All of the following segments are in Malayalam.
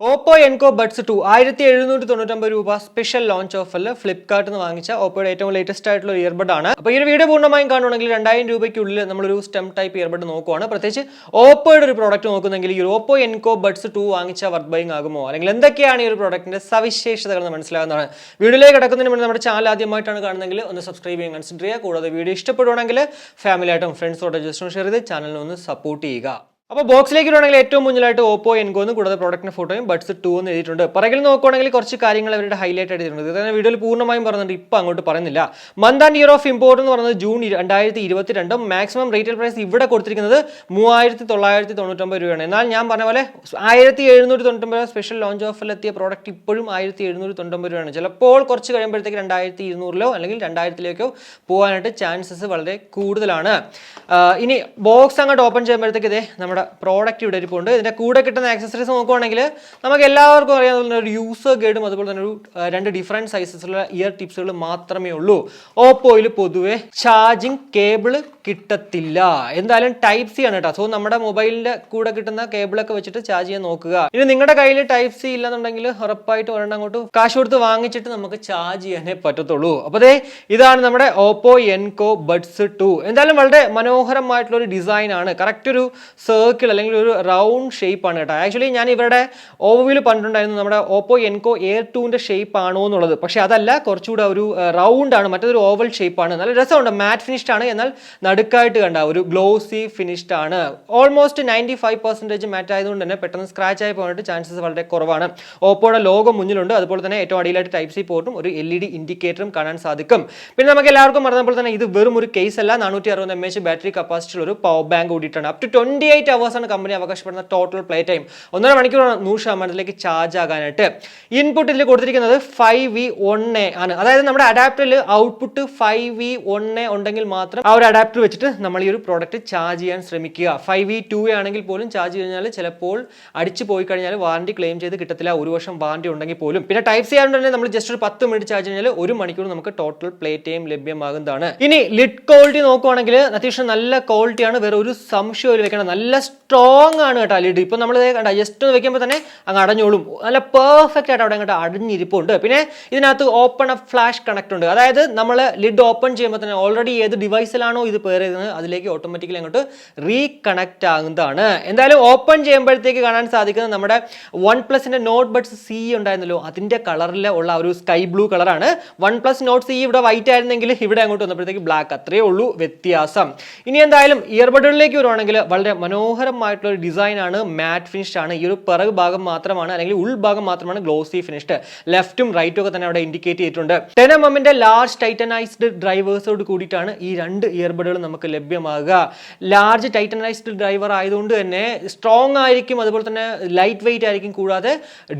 Oppo Enco Buds 2 1799 രൂപ സ്പെഷ്യൽ ലോഞ്ച് ഓഫറിൽ ഫ്ലിപ്കാർട്ടിൽ നിന്ന് വാങ്ങിച്ച ഓപ്പോയുടെ ഏറ്റവും ലേറ്റസ്റ്റ് ആയിട്ടുള്ള ഇയർബഡ് ആണ്. അപ്പോൾ ഈ ഒരു വീഡിയോ പൂർണ്ണമായും കാണുകയാണെങ്കിൽ 2000 രൂപയ്ക്കുള്ളിൽ നമ്മളൊരു സ്റ്റെം ടൈപ്പ് ഇയർബഡ് നോക്കുവാണ്. പ്രത്യേകിച്ച് ഓപ്പോയുടെ ഒരു പ്രോഡക്റ്റ് നോക്കുന്നെങ്കിൽ ഈ ഓപ്പോ എൻകോ ബഡ്സ് 2 വാങ്ങിച്ച വർത്ത് ബൈങ് ആകുമോ, അല്ലെങ്കിൽ എന്തൊക്കെയാണ് ഈ ഒരു പ്രോഡക്റ്റിന്റെ സവിശേഷതകൾ മനസ്സിലാകുന്നതാണ്. വീഡിയോയിലേക്ക് കിടക്കുന്നതിന് മുന്നേ നമ്മുടെ ചാനൽ ആദ്യമായിട്ടാണ് കാണുന്നതെങ്കിൽ ഒന്ന് സബ്സ്ക്രൈബ് ചെയ്യാൻ കൺസിഡർ ചെയ്യുക. കൂടാതെ വീഡിയോ ഇഷ്ടപ്പെടുവാണെങ്കിൽ ഫാമിലിയായിട്ടും ഫ്രണ്ട്സോടെ ജസ്റ്റ് ഷെയർ ചെയ്ത് ചാനലിനെ ഒന്ന് സപ്പോർട്ട് ചെയ്യുക. അപ്പോൾ ബോക്സിലേക്ക് വരുവാണെങ്കിൽ ഏറ്റവും മുന്നിലായിട്ട് ഓപ്പോ എൻകോ എന്ന് കൂടാതെ പ്രോഡക്റ്റിന്റെ ഫോട്ടോയും ബഡ്സ് 2 എന്ന് എഴുതിയിട്ടുണ്ട്. പുറകിൽ നോക്കുകയാണെങ്കിൽ കുറച്ച് കാര്യങ്ങൾ അവരുടെ ഹൈലൈറ്റ് ആയിട്ടുണ്ട്. ഇത് തന്നെ വീഡിയോയിൽ പൂർണ്ണമായും പറയുന്നുണ്ട്, ഇപ്പം അങ്ങോട്ട് പറയുന്നില്ല. Month and year of import എന്ന് പറയുന്നത് ജൂൺ 2022. മാക്സിമം റീറ്റെയിൽ പ്രൈസ് ഇവിടെ കൊടുത്തിരിക്കുന്നത് 3999 രൂപയാണ്. എന്നാൽ ഞാൻ പറഞ്ഞ പോലെ 1799 സ്പെഷ്യൽ ലോഞ്ച് ഓഫറിൽ എത്തിയ പ്രോഡക്റ്റ് ഇപ്പോഴും 1799 രൂപയാണ്. ചിലപ്പോൾ കുറച്ച് കഴിയുമ്പോഴത്തേക്ക് 2200 അല്ലെങ്കിൽ 2000 പോകാനായിട്ട് ചാൻസസ് വളരെ കൂടുതലാണ്. ഇനി ബോക്സ് അങ്ങോട്ട് ഓപ്പൺ ചെയ്യുമ്പോഴത്തേക്ക് ഇതേ നമ്മുടെ പ്രോഡക്റ്റ് ഇവിടെ ഇരിപ്പുണ്ട്. ഇതിന്റെ കൂടെ കിട്ടുന്ന ആക്സസറീസ് നോക്കുവാണെങ്കിൽ നമുക്ക് എല്ലാവർക്കും അറിയാവുന്ന ഒരു യൂസർ ഗൈഡും അതുപോലെ തന്നെ ഒരു 2 ഡിഫറെന്റ് സൈസസിലുള്ള ഇയർ ടിപ്സുകൾ മാത്രമേ ഉള്ളൂ. ഓപ്പോയിൽ പൊതുവെ ചാർജിങ് കേബിൾ കിട്ടത്തില്ല. എന്തായാലും ടൈപ്പ് സി ആണ് കേട്ടോ. സോ നമ്മുടെ മൊബൈലിന്റെ കൂടെ കിട്ടുന്ന കേബിളൊക്കെ വെച്ചിട്ട് ചാർജ് ചെയ്യാൻ നോക്കുക. ഇനി നിങ്ങളുടെ കയ്യിൽ ടൈപ്പ് സി ഇല്ലെന്നുണ്ടെങ്കിൽ ഉറപ്പായിട്ട് ഒരെണ്ണം അങ്ങോട്ട് കാശ് കൊടുത്ത് വാങ്ങിച്ചിട്ട് നമുക്ക് ചാർജ് ചെയ്യാനേ പറ്റത്തുള്ളൂ. അപ്പോൾ ഇതാണ് നമ്മുടെ ഓപ്പോ എൻകോ ബഡ്സ് 2. എന്തായാലും വളരെ മനോഹരമായിട്ടുള്ള ഒരു ഡിസൈൻ ആണ്. കറക്റ്റ് ഒരു സർക്കിൾ അല്ലെങ്കിൽ ഒരു റൗണ്ട് ഷേപ്പ് ആണ് കേട്ടോ. ആക്ച്വലി ഞാൻ ഇവരുടെ ഓവർവ്യൂവിൽ പറഞ്ഞിട്ടുണ്ടായിരുന്നു നമ്മുടെ ഓപ്പോ എൻകോ എയർ 2ന്റെ ഷേപ്പ് ആണോ എന്നുള്ളത്. പക്ഷെ അതല്ല, കുറച്ചുകൂടെ ഒരു റൗണ്ട് ആണ്, മറ്റൊരു ഓവൽ ഷേപ്പ് ആണ്. നല്ല രസമുണ്ട്. മാറ്റ് ഫിനിഷ്ഡ് ആണ്, എന്നാൽ നടുക്കായിട്ട് കണ്ട ഒരു ഗ്ലോസി ഫിനിഷ്ഡ് ആണ്. ഓൾമോസ്റ്റ് 95% മാറ്റ് ആയതുകൊണ്ട് തന്നെ പെട്ടെന്ന് സ്ക്രാച്ച് ആയി പോകാനായിട്ട് ചാൻസസ് വളരെ കുറവാണ്. ഓപ്പോയുടെ ലോഗോ മുന്നിലുണ്ട്. അതുപോലെ തന്നെ ഏറ്റവും അടിയിലായിട്ട് ടൈപ്പ് സി പോർട്ടും ഒരു LED ഇൻഡിക്കേറ്ററും കാണാൻ സാധിക്കും. പിന്നെ നമുക്ക് എല്ലാവർക്കും പറഞ്ഞപ്പോൾ തന്നെ ഇത് വെറും ഒരു കേസ് അല്ല, 460 mAh ബാറ്ററി കപ്പാസിറ്റി ഉള്ള ഒരു പവർ ബാങ്ക് കൂടിയിട്ടാണ്. അപ് ടു 28 hours ആണ് കമ്പനി അവകാശപ്പെടുന്ന ടോട്ടൽ പ്ലേ ടൈം. 1.5 മണിക്കൂറാണ് 100% ചാർജ് ആകാനായിട്ട്. ഇൻപുട്ട് ഇതിൽ കൊടുത്തിരിക്കുന്നത് 5V1A ആണ്. അതായത് നമ്മുടെ അഡാപ്റ്ററിൽ ഔട്ട്പുട്ട് 5V1A ഉണ്ടെങ്കിൽ മാത്രം ആ ഒരു അഡാപ്റ്റർ വെച്ചിട്ട് നമ്മൾ ഈ ഒരു പ്രോഡക്റ്റ് ചാർജ് ചെയ്യാൻ ശ്രമിക്കുക. 5V2A ആണെങ്കിൽ പോലും ചാർജ് കഴിഞ്ഞാൽ ചിലപ്പോൾ അടിച്ചു പോയി കഴിഞ്ഞാൽ വാറണ്ടി ക്ലെയിം ചെയ്ത് കിട്ടത്തില്ല. 1 വർഷം വാറണ്ടി ഉണ്ടെങ്കിൽ പോലും. പിന്നെ ടൈപ്പ് സി ആയതുകൊണ്ട് തന്നെ നമ്മൾ ജസ്റ്റ് ഒരു 10 മിനിറ്റ് ചാർജ് കഴിഞ്ഞാൽ 1 മണിക്കൂർ നമുക്ക് ടോട്ടൽ പ്ലേ ടൈം ലഭ്യമാകുന്നതാണ്. ഇനി ലിഡ് ക്വാളിറ്റി നോക്കുവാണെങ്കിൽ അത്യാവശ്യം നല്ല ക്വാളിറ്റിയാണ്. വേറെ ഒരു സംശയം വെക്കണം. നല്ല സ്ട്രോങ് ആണ് കേട്ടോ ലിഡ്. ഇപ്പൊ നമ്മൾ ജസ്റ്റ് ഒന്ന് വെക്കുമ്പോൾ തന്നെ അങ്ങ് അടഞ്ഞോളും. നല്ല പെർഫെക്റ്റ് ആയിട്ട് അവിടെ അങ്ങോട്ട് അടഞ്ഞിരിപ്പുണ്ട്. പിന്നെ ഇതിനകത്ത് ഓപ്പൺ അപ്പ് ഫ്ലാഷ് കണക്ട് ഉണ്ട്. അതായത് നമ്മൾ ലിഡ് ഓപ്പൺ ചെയ്യുമ്പോൾ തന്നെ ഓൾറെഡി ഏത് ഡിവൈസിലാണോ ഇത് പെയർ ചെയ്തത് അതിലേക്ക് ഓട്ടോമാറ്റിക്കലി അങ്ങോട്ട് റീകണക്ട് ആകുന്നതാണ്. എന്തായാലും ഓപ്പൺ ചെയ്യുമ്പോഴത്തേക്ക് കാണാൻ സാധിക്കുന്നത് നമ്മുടെ OnePlusന്റെ നോട്ട് ബഡ്സ് സി ഉണ്ടായിരുന്നല്ലോ, അതിന്റെ കളറിൽ ഉള്ള ഒരു സ്കൈ ബ്ലൂ കളറാണ്. OnePlus നോട്ട് സി ഇവിടെ വൈറ്റ് ആയിരുന്നെങ്കിൽ ഇവിടെ അങ്ങോട്ട് വന്നപ്പോഴത്തേക്ക് ബ്ലാക്ക്. അത്രേ ഉള്ളൂ വ്യത്യാസം. ഇനി എന്തായാലും ഇയർബഡുകളിലേക്ക് വരുവാണെങ്കിൽ വളരെ മനോഹരമായിട്ടുള്ള ഒരു ഡിസൈൻ ആണ്. മാറ്റ് ഫിനിഷ്ഡ് ആണ്. ഈ ഒരു പിറകു ഭാഗം മാത്രമാണ് അല്ലെങ്കിൽ ഉൾഭാഗം മാത്രമാണ് ഗ്ലോസി ഫിനിഷ്ഡ്. ലെഫ്റ്റും റൈറ്റും ഒക്കെ തന്നെ അവിടെ ഇൻഡിക്കേറ്റ് ചെയ്തിട്ടുണ്ട്. 10mm ലാർജ് ടൈറ്റനൈസ്ഡ് ഡ്രൈവേഴ്സോട് കൂടിയിട്ടാണ് ഈ 2 ഇയർബഡുകൾ നമുക്ക് ലഭ്യമാകുക. ലാർജ് ടൈറ്റനൈസ്ഡ് ഡ്രൈവർ ആയതുകൊണ്ട് തന്നെ സ്ട്രോങ് ആയിരിക്കും, അതുപോലെ തന്നെ ലൈറ്റ് വെയിറ്റ് ആയിരിക്കും, കൂടാതെ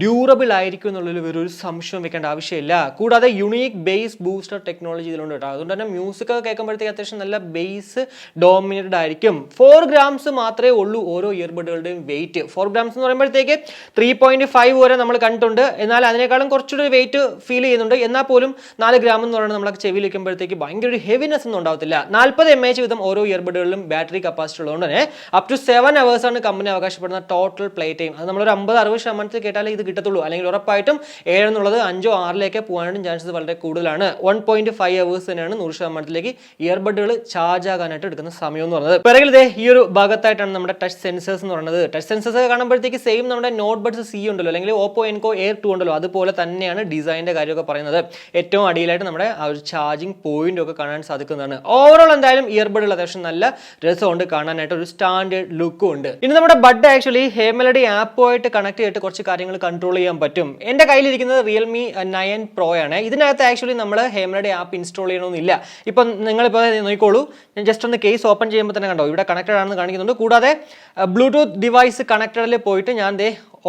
ഡ്യൂറബിൾ ആയിരിക്കും എന്നുള്ളൊരു ഒരു സംശയം വെക്കേണ്ട ആവശ്യമില്ല. കൂടാതെ യുണീക് ബേസ് ബൂസ്റ്റർ ടെക്നോളജി ഇതിലുണ്ട് കേട്ടോ. അതുകൊണ്ട് തന്നെ മ്യൂസിക് ഒക്കെ കേൾക്കുമ്പോഴത്തേക്ക് അത്യാവശ്യം നല്ല ബേസ് ഡോമിനേറ്റഡ് ആയിരിക്കും. 4 grams മാത്രമേ ഉള്ളൂ ഓരോ ഇയർബഡുകളുടെയും വെയിറ്റ്. 4 grams എന്ന് പറയുമ്പോഴത്തേക്ക് 3.5 വരെ നമ്മൾ കണ്ടിട്ടുണ്ട്. എന്നാൽ അതിനേക്കാളും കുറച്ചുകൂടി വെയിറ്റ് ഫീൽ ചെയ്യുന്നുണ്ട്. എന്നാൽ പോലും 4 gram എന്ന് പറയുന്നത് നമ്മളൊക്കെ ചെവിയിൽ വെക്കുമ്പോഴത്തേക്ക് ഭയങ്കര ഒരു ഹെവിനെസ് ഒന്നും ഉണ്ടാവത്തില്ല. 40 mAh വീതം ഓരോ ഇയർബഡുകളിലും ബാറ്ററി കപ്പാസിറ്റി ഉള്ളതുകൊണ്ട് തന്നെ അപ് ടു 7 hours ആണ് കമ്പനി അവകാശപ്പെടുന്ന ടോട്ടൽ പ്ലേ ടൈം. അത് നമ്മളൊരു 50-60% കേട്ടാലേ ഇത് കിട്ടത്തുള്ളൂ. അല്ലെങ്കിൽ ഉറപ്പായിട്ടും 7 എന്നുള്ളത് 5-6 പോകാനായിട്ടും ചാൻസസ് വളരെ കൂടുതലാണ്. 1.5 hours തന്നെയാണ് 100% ഇയർബഡുകൾ ചാർജ് ആകാനായിട്ട് എടുക്കുന്ന സമയം എന്ന് പറയുന്നത്. പിറകിൽ ഈ ഒരു ഭാഗത്തായിട്ടാണ് നമ്മുടെ ടച്ച് സെൻസേഴ്സ് എന്ന് പറയുന്നത്. ടച്ച് സെൻസേഴ്സ് കാണുമ്പോഴത്തേക്ക് സെയിം നമ്മുടെ നോട്ട് ബഡ്സ് സി ഉണ്ടല്ലോ, അല്ലെങ്കിൽ ഓപ്പോ എൻകോ എയർ 2 ഉണ്ടല്ലോ, അതുപോലെ തന്നെയാണ് ഡിസൈനിന്റെ കാര്യമൊക്കെ പറയുന്നത്. ഏറ്റവും അടിയിലായിട്ട് നമ്മുടെ ആ ഒരു ചാർജിങ് പോയിന്റ് ഒക്കെ കാണാൻ സാധിക്കുന്നതാണ്. ഓവറോൾ എന്തായാലും ഇയർബഡുകൾ അത്യാവശ്യം നല്ല രസമുണ്ട് കാണാനായിട്ട്, ഒരു സ്റ്റാൻഡേർഡ് ലുക്കും ഉണ്ട്. ഇനി നമ്മുടെ ബഡ് ആക്ച്വലി ഹേമെലഡി ആപ്പുമായിട്ട് കണക്ട് ചെയ്തിട്ട് കുറച്ച് കാര്യങ്ങൾ കൺട്രോൾ ചെയ്യാൻ പറ്റും. എന്റെ കയ്യിലിരിക്കുന്നത് റിയൽമി 9 Pro ആണ്. ഇതിനകത്ത് ആക്ച്വലി നമ്മൾ ഹേമെലഡി ആപ്പ് ഇൻസ്റ്റാൾ ചെയ്യണമെന്നില്ല. ഇപ്പം നിങ്ങളിപ്പോൾ നോക്കിക്കോളൂ, ഞാൻ ജസ്റ്റ് ഒന്ന് കേസ് ഓപ്പൺ ചെയ്യുമ്പോൾ തന്നെ കണ്ടോ ഇവിടെ കണക്റ്റഡ് ആണെന്ന് കാണിക്കുന്നുണ്ട്. കൂടാതെ ബ്ലൂടൂത്ത് ഡിവൈസ് കണക്റ്റഡിൽ പോയിട്ട് ഞാൻ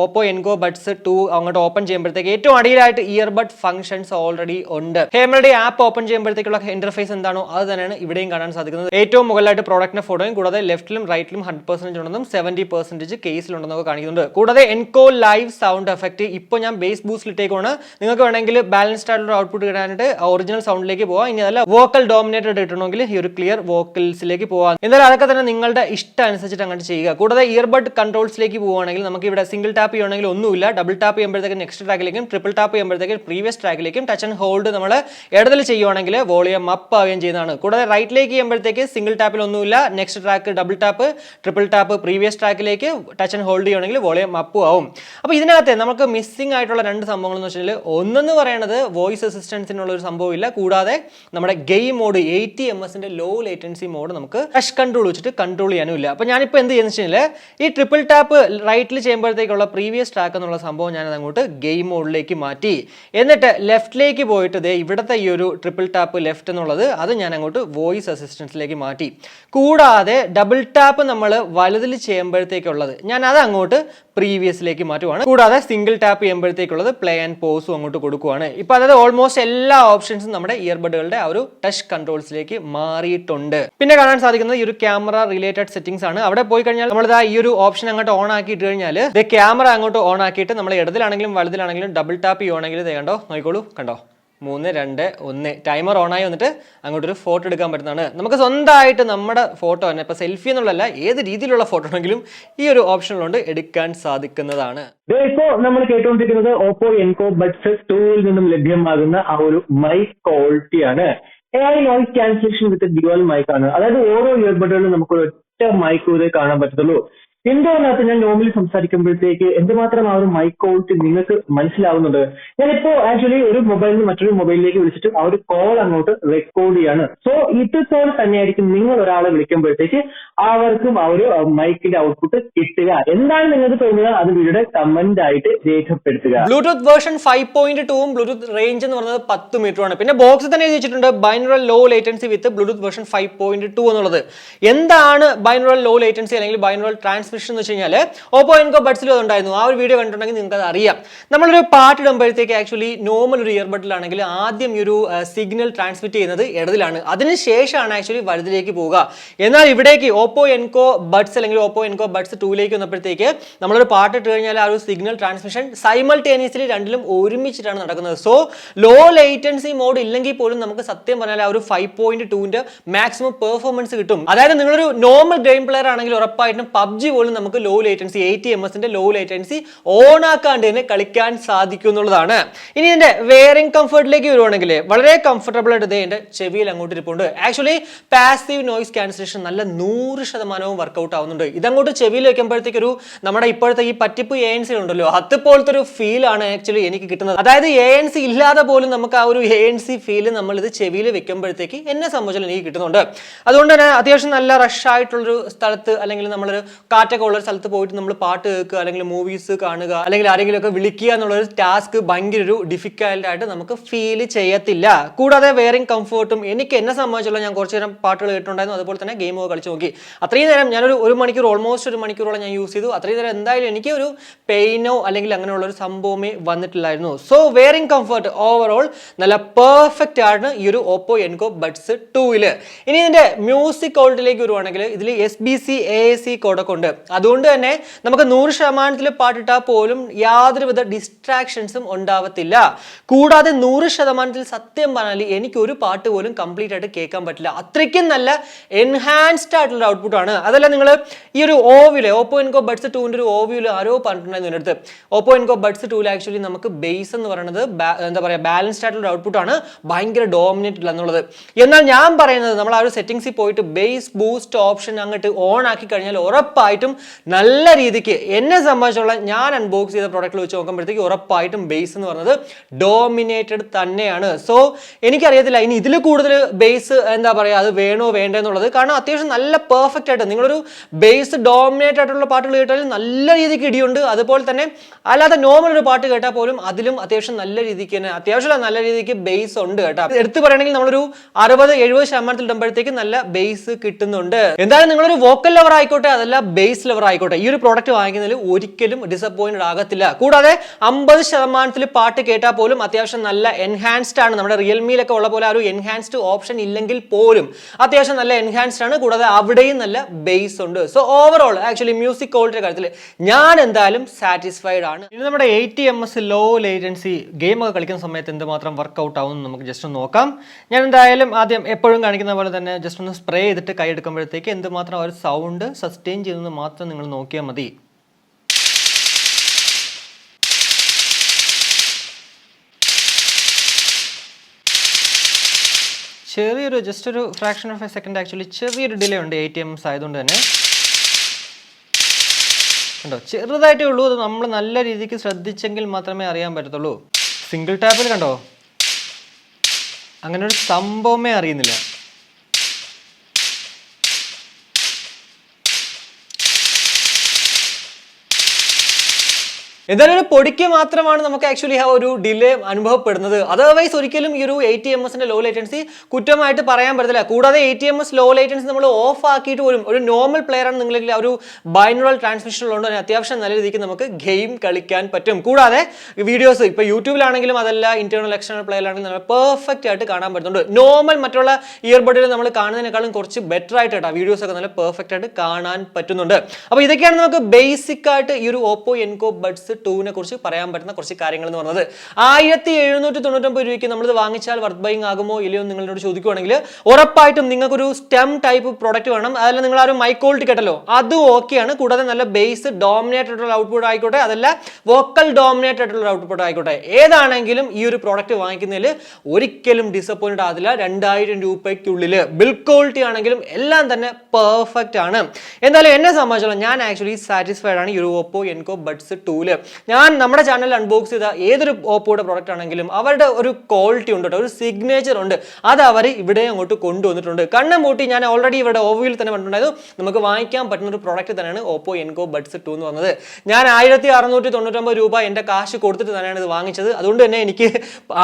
ഓപ്പോ എൻകോ ബഡ്സ് 2 അങ്ങോട്ട് ഓപ്പൺ ചെയ്യുമ്പോഴത്തേക്ക് ഏറ്റവും അടിയിലായിട്ട് ഇയർബഡ് ഫംഗ്ഷൻസ് ഓൾറെഡി ഉണ്ട്. ഹേമെലഡി ആപ്പ് ഓപ്പൺ ചെയ്യുമ്പോഴത്തേക്കുള്ള ഇന്റർഫേസ് എന്താണോ അത് തന്നെയാണ് ഇവിടെയും കാണാൻ സാധിക്കുന്നത്. ഏറ്റവും മുകളിലായിട്ട് പ്രോഡക്റ്റിന്റെ ഫോട്ടോയും കൂടാതെ ലെഫ്റ്റിലും റൈറ്റിലും 100% ഉണ്ടെന്നും 70% കേസിലുണ്ടെന്നൊക്കെ കാണിക്കുന്നുണ്ട്. കൂടാതെ എൻകോ ലൈവ് സൗണ്ട് എഫക്ട് ഇപ്പോൾ ഞാൻ ബേസ് ബൂസ്റ്റിൽ ഇട്ടേക്കാണ്. നിങ്ങൾക്ക് വേണമെങ്കിൽ ബാലൻസ്ഡ് ആയിട്ടുള്ള ഔട്ട്പുട്ട് കിട്ടാനായിട്ട് ഒറിജിനൽ സൗണ്ടിലേക്ക് പോവാം. ഇനി അതല്ല വോക്കൽ ഡോമിനേറ്റഡ് ഇട്ടണമെങ്കിൽ ഈ ഒരു ക്ലിയർ വോക്കൽസിലേക്ക് പോവാം. എന്തായാലും അതൊക്കെ തന്നെ നിങ്ങളുടെ ഇഷ്ടം അനുസരിച്ചിട്ട് അങ്ങോട്ട് ചെയ്യുക. കൂടാതെ ഇയർബഡ് കൺട്രോൾസിലേക്ക് പോവുകയാണെങ്കിൽ നമുക്ക് ഇവിടെ സിംഗിൾ ടാപ്പ് ടാപ്പ് ചെയ്യണമെങ്കിൽ ഒന്നുമില്ല, ഡബിൾ ടാപ്പ് ചെയ്യുമ്പോഴത്തേക്കും നെക്സ്റ്റ് ട്രാക്കിലേക്കും ട്രിപ്പിൾ ടാപ്പ് ചെയ്യുമ്പോഴത്തേക്കും പ്രീവിയസ് ട്രാക്കിലേക്കും ടച്ച് ആൻഡ് ഹോൾഡ് നമ്മൾ ഇടതിൽ ചെയ്യുവാണെങ്കിൽ വോളിയം അപ്പ് ആവുകയും ചെയ്യുന്നതാണ്. കൂടാതെ റൈറ്റിലേക്ക് ചെയ്യുമ്പോഴത്തേക്ക് സിംഗിൾ ടാപ്പിൽ ഒന്നുമില്ല, next track double tap, triple tap previous ട്രാക്കിലേക്ക് ടച്ച് ആൻഡ് ഹോൾഡ് ചെയ്യുകയാണെങ്കിൽ വോളിയം അപ്പ് ആവും. അപ്പോൾ ഇതിനകത്ത് നമുക്ക് മിസ്സിംഗ് ആയിട്ടുള്ള രണ്ട് സംഭവങ്ങൾ എന്ന് വെച്ചാൽ ഒന്നെന്ന് പറയുന്നത് വോയിസ് അസിസ്റ്റൻസിനുള്ള ഒരു സംഭവമില്ല. കൂടാതെ നമ്മുടെ game mode 80ms low latency mode നമുക്ക് ടച്ച് കൺട്രോൾ വെച്ചിട്ട് കൺട്രോൾ ചെയ്യാനും ഇല്ല. അപ്പോൾ ഞാനിപ്പോൾ എന്ത് ചെയ്യുന്നത് വെച്ചാൽ ഈ ട്രിപ്പിൾ ടാപ്പ് റൈറ്റിൽ ചെയ്യുമ്പോഴത്തേക്കുള്ള പ്രീവിയസ് ട്രാക്ക് എന്നുള്ള സംഭവം ഞാനത് അങ്ങോട്ട് ഗെയിം മോഡിലേക്ക് മാറ്റി, എന്നിട്ട് ലെഫ്റ്റിലേക്ക് പോയിട്ട് ദേ ഇവിടുത്തെ ഈ ഒരു ട്രിപ്പിൾ ടാപ്പ് ലെഫ്റ്റ് എന്നുള്ളത് അത് ഞാൻ അങ്ങോട്ട് വോയിസ് അസിസ്റ്റൻസിലേക്ക് മാറ്റി. കൂടാതെ ഡബിൾ ടാപ്പ് നമ്മൾ വലുതിൽ ചെയ്യുമ്പോഴത്തേക്കുള്ളത് ഞാൻ അത് അങ്ങോട്ട് പ്രീവിയസിലേക്ക് മാറ്റുവാണ്. കൂടാതെ സിംഗിൾ ടാപ്പ് ചെയ്യുമ്പോഴത്തേക്കുള്ളത് പ്ലേ ആൻഡ് പോസും അങ്ങോട്ട് കൊടുക്കുവാണ്. ഇപ്പോൾ അതായത് ഓൾമോസ്റ്റ് എല്ലാ ഓപ്ഷൻസും നമ്മുടെ ഇയർബഡുകളുടെ ആ ഒരു ടച്ച് കൺട്രോൾസിലേക്ക് മാറിയിട്ടുണ്ട്. പിന്നെ കാണാൻ സാധിക്കുന്നത് ഈ ഒരു ക്യാമറ റിലേറ്റഡ് സെറ്റിംഗ്സ് ആണ്. അവിടെ പോയി കഴിഞ്ഞാൽ നമ്മളിതാ ഈ ഒരു ഓപ്ഷൻ അങ്ങോട്ട് ഓൺ ആക്കിയിട്ട് കഴിഞ്ഞാൽ ക്യാമറ അങ്ങോട്ട് ഓൺ ആക്കിയിട്ട് നമ്മൾ ഇടതിലാണെങ്കിലും വലുതിലാണെങ്കിലും ഡബിൾ ടാപ്പ് ചെയ്യുവാണെങ്കിൽ കണ്ടോ, നോക്കിക്കോളൂ, കണ്ടോ 3, 2, 1 ടൈമർ ഓൺ ആയി വന്നിട്ട് അങ്ങോട്ടൊരു ഫോട്ടോ എടുക്കാൻ പറ്റുന്നതാണ്. നമുക്ക് സ്വന്തമായിട്ട് നമ്മുടെ ഫോട്ടോ തന്നെ ഇപ്പോൾ സെൽഫി എന്നുള്ളതല്ല ഏത് രീതിയിലുള്ള ഫോട്ടോ ആണെങ്കിലും ഈ ഒരു ഓപ്ഷനിലുണ്ട് എടുക്കാൻ സാധിക്കുന്നതാണ്. ഇപ്പോൾ നമ്മൾ കേട്ടുകൊണ്ടിരിക്കുന്നത് ഓപ്പോ എൻകോ ബഡ്സ് 2 നിന്നും ലഭ്യമാകുന്ന ആ ഒരു മൈക്ക് ക്വാളിറ്റിയാണ്. AI നോയിസ് ക്യാൻസലേഷൻ വിത്ത് ഡ്യുവൽ മൈക്ക് ആണ്. അതായത് ഓരോ ഇയർബഡുകളിലും നമുക്ക് ഒറ്റ മൈക്ക് കാണാൻ പറ്റത്തുള്ളൂ. ഇൻഡോറിനകത്ത് ഞാൻ നോർമലി സംസാരിക്കുമ്പോഴത്തേക്ക് എന്തുമാത്രം ആ ഒരു മൈക്ക് ക്വാളിറ്റി നിങ്ങൾക്ക് മനസ്സിലാവുന്നുണ്ട്. ഞാനിപ്പോ ആക്ച്വലി ഒരു മൊബൈലിൽ നിന്ന് മറ്റൊരു മൊബൈലിലേക്ക് വിളിച്ചിട്ട് ആ ഒരു കോൾ അങ്ങോട്ട് റെക്കോർഡ് ചെയ്യാണ്. സോ ഇതുപോലെ തന്നെയായിരിക്കും നിങ്ങൾ ഒരാളെ വിളിക്കുമ്പോഴത്തേക്ക് അവർക്കും ആ ഒരു മൈക്കിന്റെ ഔട്ട്പുട്ട് കിട്ടുക. എന്താണ് നിങ്ങൾക്ക് തോന്നുക അത് വീഡിയോയുടെ കമന്റ് ആയിട്ട് രേഖപ്പെടുത്തുക. ബ്ലൂടൂത്ത് വേർഷൻ 5.2 ബ്ലൂടൂത്ത് റേഞ്ച് എന്ന് പറയുന്നത് 10 മീറ്റർ ആണ്. പിന്നെ ബോക്സിൽ തന്നെ എഴുതിച്ചിട്ടുണ്ട് binaural low latency with Bluetooth version 5.2 എന്നുള്ളത്. എന്താണ് ബൈനറൽ ലോ ലേറ്റൻസി അല്ലെങ്കിൽ ബൈനറൽ ട്രാൻസ്മിഷൻ എന്ന് വെച്ച് കഴിഞ്ഞാൽ ഓപ്പോ എൻകോ ബഡ്സിലും അതുണ്ടായിരുന്നു. ആ ഒരു വീഡിയോ കണ്ടിട്ടുണ്ടെങ്കിൽ നിങ്ങൾക്ക് അത് അറിയാം. നമ്മളൊരു പാട്ട് ഇടുമ്പോഴത്തേക്ക് ആക്ച്വലി നോർമൽ ഒരു ഇയർബഡിലാണെങ്കിൽ ആദ്യം ഈ ഒരു സിഗ്നൽ ട്രാൻസ്മിറ്റ് ചെയ്യുന്നത് ഇടതിലാണ്, അതിനുശേഷമാണ് ആക്ച്വലി വലുതിലേക്ക് പോവുക. എന്നാൽ ഇവിടേക്ക് ഓപ്പോ എൻകോ ബഡ്സ് അല്ലെങ്കിൽ ഓപ്പോ എൻകോ ബഡ്സ് 2ലേക്ക് വന്നപ്പോഴത്തേക്ക് നമ്മളൊരു പാട്ട് ഇട്ട് കഴിഞ്ഞാൽ ആ ഒരു സിഗ്നൽ ട്രാൻസ്മിഷൻ സൈമൾട്ടേനിയസ്ലി രണ്ടിലും ഒരുമിച്ചിട്ടാണ് നടക്കുന്നത്. സോ ലോ ലേറ്റൻസി മോഡ് ഇല്ലെങ്കിൽ പോലും നമുക്ക് സത്യം പറഞ്ഞാൽ ആ ഒരു 5.2ന്റെ മാക്സിമം പെർഫോമൻസ് കിട്ടും. അതായത് നിങ്ങളൊരു നോർമൽ ഗെയിം പ്ലെയർ ആണെങ്കിൽ ഉറപ്പായിട്ടും പബ്ജി പോലും നമുക്ക് low latency 80ms low latency on ആക്കാണ്ട് തന്നെ കളിക്കാൻ സാധിക്കും എന്നുള്ളതാണ്. ഇനി ഇതിന്റെ വെയറിംഗ് കംഫർട്ടിലേക്ക് വരുവാണെങ്കിൽ വളരെ കംഫർട്ടബിൾ ആയിട്ട് എന്റെ ചെവിയിൽ അങ്ങോട്ട് ഇരിപ്പുണ്ട്. ആക്ച്വലി പാസീവ് നോയിസ് ക്യാൻസലേഷൻ നല്ല 100% വർക്കൗട്ട് ആവുന്നുണ്ട്. ഇതങ്ങോട്ട് ചെവിയിൽ വെക്കുമ്പോഴത്തേക്ക് ഒരു നമ്മുടെ ഇപ്പോഴത്തെ ഈ പറ്റിപ്പ് ANC ഉണ്ടല്ലോ അതുപോലത്തെ ഒരു ഫീൽ ആണ് ആക്ച്വലി എനിക്ക് കിട്ടുന്നത്. അതായത് ANC ഇല്ലാതെ പോലും നമുക്ക് ആ ഒരു ANC ഫീൽ നമ്മൾ ഇത് ചെവിയിൽ വെക്കുമ്പോഴത്തേക്ക് എന്നെ സംബന്ധിച്ചാൽ എനിക്ക് കിട്ടുന്നുണ്ട്. അതുകൊണ്ട് തന്നെ അത്യാവശ്യം നല്ല റഷ് ആയിട്ടുള്ളൊരു സ്ഥലത്ത് അല്ലെങ്കിൽ നമ്മളൊരു കാറ്റൊക്കെ ഉള്ള സ്ഥലത്ത് പോയിട്ട് നമ്മൾ പാട്ട് കേൾക്കുക അല്ലെങ്കിൽ മൂവീസ് കാണുക അല്ലെങ്കിൽ ആരെങ്കിലും ഒക്കെ വിളിക്കുക എന്നുള്ളൊരു ടാസ്ക് ഭയങ്കര ഒരു ഡിഫിക്കൽട്ട് ആയിട്ട് നമുക്ക് ഫീൽ ചെയ്യത്തില്ല. കൂടാതെ വെയറിംഗ് കംഫർട്ടും എനിക്ക് എന്നെ സംബന്ധിച്ചുള്ള ഞാൻ കുറച്ച് നേരം പാട്ടുകൾ കേട്ടിട്ടുണ്ടായിരുന്നു, അതുപോലെ തന്നെ ഗെയിമൊക്കെ കളിച്ച് നോക്കി. അത്രയും നേരം ഞാനൊരു ഓൾമോസ്റ്റ് ഒരു മണിക്കൂറോളം ഞാൻ യൂസ് ചെയ്തു. അത്രയും നേരം എന്തായാലും എനിക്ക് ഒരു പെയിനോ അല്ലെങ്കിൽ അങ്ങനെയുള്ള ഒരു സംഭവമേ വന്നിട്ടില്ലായിരുന്നു. സോ വെയറിംഗ് കംഫർട്ട് ഓവറോൾ നല്ല പെർഫെക്റ്റ് ആണ് ഈ ഒരു ഓപ്പോ എൻകോ ബഡ്സ് 2ല്. ഇനി ഇതിന്റെ മ്യൂസിക് ക്വാളിറ്റിയിലേക്ക് വരുവാണെങ്കിൽ ഇതിൽ SBC AAC കോഡൊക്കെ ഉണ്ട്. അതുകൊണ്ട് തന്നെ നമുക്ക് 100% പാട്ടിട്ടാൽ പോലും യാതൊരുവിധ ഡിസ്ട്രാക്ഷൻസും ഉണ്ടാവത്തില്ല. കൂടാതെ 100% സത്യം പറഞ്ഞാൽ എനിക്ക് ഒരു പാട്ട് പോലും കംപ്ലീറ്റ് ആയിട്ട് കേൾക്കാൻ പറ്റില്ല. അത്രയ്ക്കും നല്ല എൻഹാൻസ്ഡ് ആയിട്ടുള്ള ഔട്ട്പുട്ട് ആണ്. അതല്ല നിങ്ങൾ ഈ ഒരു ഓവ്യൂല് ഓപ്പോ എൻകോ ബഡ്സ് 2ന്റെ ഒരു ഓവ്യൂല് ആരോ പറഞ്ഞിട്ടുണ്ടായിരുന്നു എൻ്റെ അടുത്ത് ഓപ്പോ എൻകോ ബഡ്സ് 2ൽ ആക്ച്വലി നമുക്ക് ബേസ് എന്ന് പറയുന്നത് എന്താ പറയുക ബാലൻസ്ഡ് ആയിട്ടുള്ള ഔട്ട്പുട്ട് ആണ്, ഭയങ്കര ഡോമിനേറ്റ് ഇല്ല എന്നുള്ളത്. എന്നാൽ ഞാൻ പറയുന്നത് നമ്മൾ ആ ഒരു സെറ്റിംഗ്സിൽ പോയിട്ട് ബേസ് ബൂസ്റ്റ് ഓപ്ഷൻ അങ്ങോട്ട് ഓൺ ആക്കി കഴിഞ്ഞാൽ ഉറപ്പായിട്ടും നല്ല രീതിക്ക് എന്നെ സംബന്ധിച്ചുള്ള ഞാൻ അൺബോക്സ് ചെയ്ത പ്രോഡക്റ്റിൽ വെച്ച് നോക്കുമ്പോഴത്തേക്ക് ഉറപ്പായിട്ടും ബേസ് എന്ന് പറയുന്നത് ഡോമിനേറ്റഡ് തന്നെയാണ്. സോ എനിക്കറിയത്തില്ല ഇനി ഇതിൽ കൂടുതൽ ബേസ് എന്താ പറയുക അത് വേണോ വേണ്ടേ എന്നുള്ളത്. കാരണം അത്യാവശ്യം നല്ല പെർഫെക്റ്റ് ആയിട്ട് നിങ്ങളൊരു ബേസ് ഡോമിനേറ്റ് ആയിട്ടുള്ള പാട്ടുകൾ കേട്ടാൽ നല്ല രീതിക്ക് ഇടിയുണ്ട്. അതുപോലെ തന്നെ അല്ലാതെ നോർമൽ ഒരു പാട്ട് കേട്ടാൽ പോലും അതിലും അത്യാവശ്യം നല്ല രീതിക്ക് തന്നെ അത്യാവശ്യം നല്ല രീതിക്ക് ബേസ് ഉണ്ട് കേട്ടോ. എടുത്തു പറയണമെങ്കിൽ നമ്മളൊരു 60-70% ഇടുമ്പോഴത്തേക്ക് നല്ല ബേസ് കിട്ടുന്നുണ്ട്. എന്തായാലും നിങ്ങളൊരു വോക്കൽ ലവർ ആയിക്കോട്ടെ അതല്ല ബേസ് ലവർ ആയിക്കോട്ടെ ഈ ഒരു പ്രോഡക്റ്റ് വാങ്ങിക്കുന്നതിൽ ഒരിക്കലും ഡിസപ്പോയിന്റഡ് ആകത്തില്ല. കൂടാതെ 50% പാട്ട് കേട്ടാൽ പോലും അത്യാവശ്യം നല്ല എൻഹാൻസ്ഡ് ആണ്. നമ്മുടെ റിയൽമിയിലൊക്കെ ഉള്ള പോലെ ആ ഒരു എൻഹാൻസ്ഡ് ഓപ്ഷൻ ഇല്ലെങ്കിൽ പോലും അത്യാവശ്യം നല്ല എൻഹാൻസ്ഡ് ആണ്. കൂടാതെ അവിടെയും നല്ല ബേസ് ഉണ്ട്. സോ ഓവറോൾ ആക്ച്വലി മ്യൂസിക് ക്വാളിറ്റിയുടെ കാര്യത്തിൽ ഞാൻ എന്തായാലും സാറ്റിസ്ഫൈഡ് ആണ്. ഇനി നമ്മുടെ 80ms ലോ ലേറ്റൻസി ഗെയിം ഒക്കെ കളിക്കുന്ന സമയത്ത് എന്തുമാത്രം വർക്കൗട്ട് ആവും നമുക്ക് ജസ്റ്റ് ഒന്ന് നോക്കാം. ഞാൻ എന്തായാലും ആദ്യം എപ്പോഴും കാണിക്കുന്ന പോലെ തന്നെ ജസ്റ്റ് ഒന്ന് സ്പ്രേ ചെയ്തിട്ട് കൈ എടുക്കുമ്പോഴത്തേക്ക് എന്തുമാത്രം ആ ഒരു സൗണ്ട് സസ്റ്റെയിൻ ചെയ്യുന്നത് മാത്രം നിങ്ങൾ നോക്കിയാൽ മതി. ചെറിയൊരു ജസ്റ്റ് ഒരു fraction of A second actually ചെറിയൊരു ഡിലേ ഉണ്ട് ATMs ആയതുകൊണ്ട് തന്നെ. കണ്ടോ, ചെറുതായിട്ടേ ഉള്ളൂ. അത് നമ്മൾ നല്ല രീതിക്ക് ശ്രദ്ധിച്ചെങ്കിൽ മാത്രമേ അറിയാൻ പറ്റത്തുള്ളൂ. സിംഗിൾ ടാപ്പിൽ കണ്ടോ അങ്ങനെ ഒരു സംഭവമേ അറിയുന്നില്ല. എന്തായാലും ഒരു പൊടിക്ക് മാത്രമാണ് നമുക്ക് ആക്ച്വലി ആ ഒരു ഡിലേ അനുഭവപ്പെടുന്നത്. അതർവൈസ് ഒരിക്കലും ഈ ഒരു ATMSന്റെ ലോ ലേറ്റൻസി കുറ്റമായിട്ട് പറയാൻ പറ്റത്തില്ല. കൂടാതെ ATMS ലോ ലേറ്റൻസി നമ്മൾ ഓഫ് ആക്കിയിട്ട് പോലും ഒരു നോർമൽ പ്ലെയർ ആണ് നിങ്ങളിൽ ഒരു ബൈനറൽ ട്രാൻസ്മിഷൻ ഉള്ളതുകൊണ്ട് തന്നെ അത്യാവശ്യം നല്ല രീതിക്ക് നമുക്ക് ഗെയിം കളിക്കാൻ പറ്റും. കൂടാതെ വീഡിയോസ് ഇപ്പോൾ യൂട്യൂബിലാണെങ്കിലും അതല്ല ഇന്റേണൽ എക്സ്റ്റേണൽ പ്ലെയറിലാണെങ്കിലും നമ്മൾ പെർഫെക്റ്റ് ആയിട്ട് കാണാൻ പറ്റുന്നുണ്ട്. നോർമൽ മറ്റുള്ള ഇയർബഡിൽ നമ്മൾ കാണുന്നതിനേക്കാളും കുറച്ച് ബെറ്റർ ആയിട്ട് വീഡിയോസ് ഒക്കെ നല്ല പെർഫെക്റ്റ് ആയിട്ട് കാണാൻ പറ്റുന്നുണ്ട്. അപ്പോൾ ഇതൊക്കെയാണ് നമുക്ക് ബേസിക് ആയിട്ട് ഈ ഒരു Oppo Enco Buds 2നെ കുറിച്ച് പറയാൻ പറ്റുന്ന കുറച്ച് കാര്യങ്ങൾ എന്ന് പറഞ്ഞത്. 1799 രൂപയ്ക്ക് നമ്മളിത് വാങ്ങിച്ചാൽ വർത്ത് ബൈങ് ആകുമോ ഇല്ലയോ നിങ്ങളോട് ചോദിക്കുവാണെങ്കിൽ ഉറപ്പായിട്ടും നിങ്ങൾക്കൊരു സ്റ്റെം ടൈപ്പ് പ്രോഡക്റ്റ് വേണം. അതല്ല നിങ്ങൾ ആ ഒരു മൈക്ക് ക്വാളിറ്റി കേട്ടല്ലോ, അതും ഓക്കെയാണ്. കൂടാതെ നല്ല ബേസ് ഡോമിനേറ്റ് ആയിട്ടുള്ള ഔട്ട്പുട്ട് ആയിക്കോട്ടെ, അതല്ല വോക്കൽ ഡോമിനേറ്റ് ആയിട്ടുള്ള ഔട്ട്പുട്ട് ആയിക്കോട്ടെ, ഏതാണെങ്കിലും ഈ ഒരു പ്രോഡക്റ്റ് വാങ്ങിക്കുന്നതിൽ ഒരിക്കലും ഡിസപ്പോയിന്റ് ആകില്ല. 2000 രൂപയ്ക്കുള്ളിൽ ബിൽ ക്വാളിറ്റി ആണെങ്കിലും എല്ലാം തന്നെ പെർഫെക്റ്റ് ആണ്. എന്തായാലും എന്നെ സംബന്ധിച്ചോളം ഞാൻ ആക്ച്വലി സാറ്റിസ്ഫൈഡ് ആണ് ഈ ഒരു Oppo Enco Buds 2. ഞാൻ നമ്മുടെ ചാനലിൽ അൺബോക്സ് ചെയ്ത ഏതൊരു ഓപ്പോയുടെ പ്രോഡക്റ്റ് ആണെങ്കിലും അവരുടെ ഒരു ക്വാളിറ്റി ഉണ്ട്, ഒരു സിഗ്നേച്ചർ ഉണ്ട്. അത് അവർ ഇവിടെ അങ്ങോട്ട് കൊണ്ടുവന്നിട്ടുണ്ട്. കണ്ണും പൂട്ടി ഞാൻ ഓൾറെഡി ഇവിടെ ഓവ്യൂവിൽ തന്നെ പറഞ്ഞിട്ടുണ്ടായിരുന്നു, നമുക്ക് വാങ്ങിക്കാൻ പറ്റുന്ന ഒരു പ്രോഡക്റ്റ് തന്നെയാണ് Oppo Enco Buds 2 എന്ന് പറഞ്ഞത്. ഞാൻ 1699 രൂപ എൻ്റെ കാശ് കൊടുത്തിട്ട് തന്നെയാണ് ഇത് വാങ്ങിച്ചത്. അതുകൊണ്ട് തന്നെ എനിക്ക്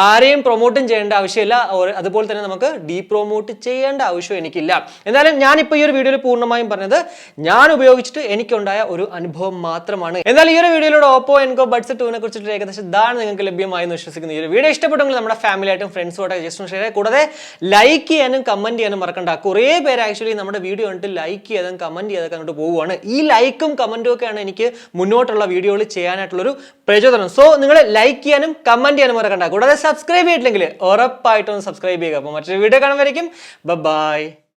ആരെയും പ്രൊമോട്ടും ചെയ്യേണ്ട ആവശ്യമില്ല, അതുപോലെ തന്നെ നമുക്ക് ഡീപ്രൊമോട്ട് ചെയ്യേണ്ട ആവശ്യം എനിക്കില്ല. എന്നാലും ഞാനിപ്പോൾ ഈ ഒരു വീഡിയോയിൽ പൂർണ്ണമായും പറഞ്ഞത് ഞാൻ ഉപയോഗിച്ചിട്ട് എനിക്കുണ്ടായ ഒരു അനുഭവം മാത്രമാണ്. എന്നാൽ ഈ ഒരു വീഡിയോയിലൂടെ Oppo Enco Buds 2നെ കുറിച്ചിട്ട് ഏകദേശം ഇതാണ് നിങ്ങൾക്ക് ലഭ്യമായി എന്ന് വിശ്വസിക്കുന്നു. ഈ ഒരു വീഡിയോ ഇഷ്ടപ്പെട്ടെങ്കിൽ നമ്മുടെ ഫാമിലിയായിട്ടും ഫ്രണ്ട്സുമായിട്ട് ജസ്റ്റ് ഷെയർ ചെയ്യുക. കൂടാതെ ലൈക്ക് ചെയ്യാനും കമന്റ് ചെയ്യാനും മറക്കണ്ട. കുറേ പേര് ആക്ച്വലി നമ്മുടെ വീഡിയോ കണ്ടിട്ട് ലൈക്ക് ചെയ്തും കമന്റ് ചെയ്തൊക്കെ അങ്ങോട്ട് പോവുകയാണ്. ഈ ലൈക്കും കമന്റും ഒക്കെയാണ് എനിക്ക് മുന്നോട്ടുള്ള വീഡിയോകൾ ചെയ്യാനായിട്ടുള്ളൊരു പ്രചോദനം. സോ നിങ്ങൾ ലൈക്ക് ചെയ്യാനും കമന്റ് ചെയ്യാനും മറക്കണ്ട. കൂടാതെ സബ്സ്ക്രൈബ് ചെയ്തിട്ടില്ലെങ്കിൽ ഉറപ്പായിട്ടും സബ്സ്ക്രൈബ് ചെയ്യുക. അപ്പോൾ മറ്റൊരു വീഡിയോ കാണുമ്പോഴേക്കും ബൈ.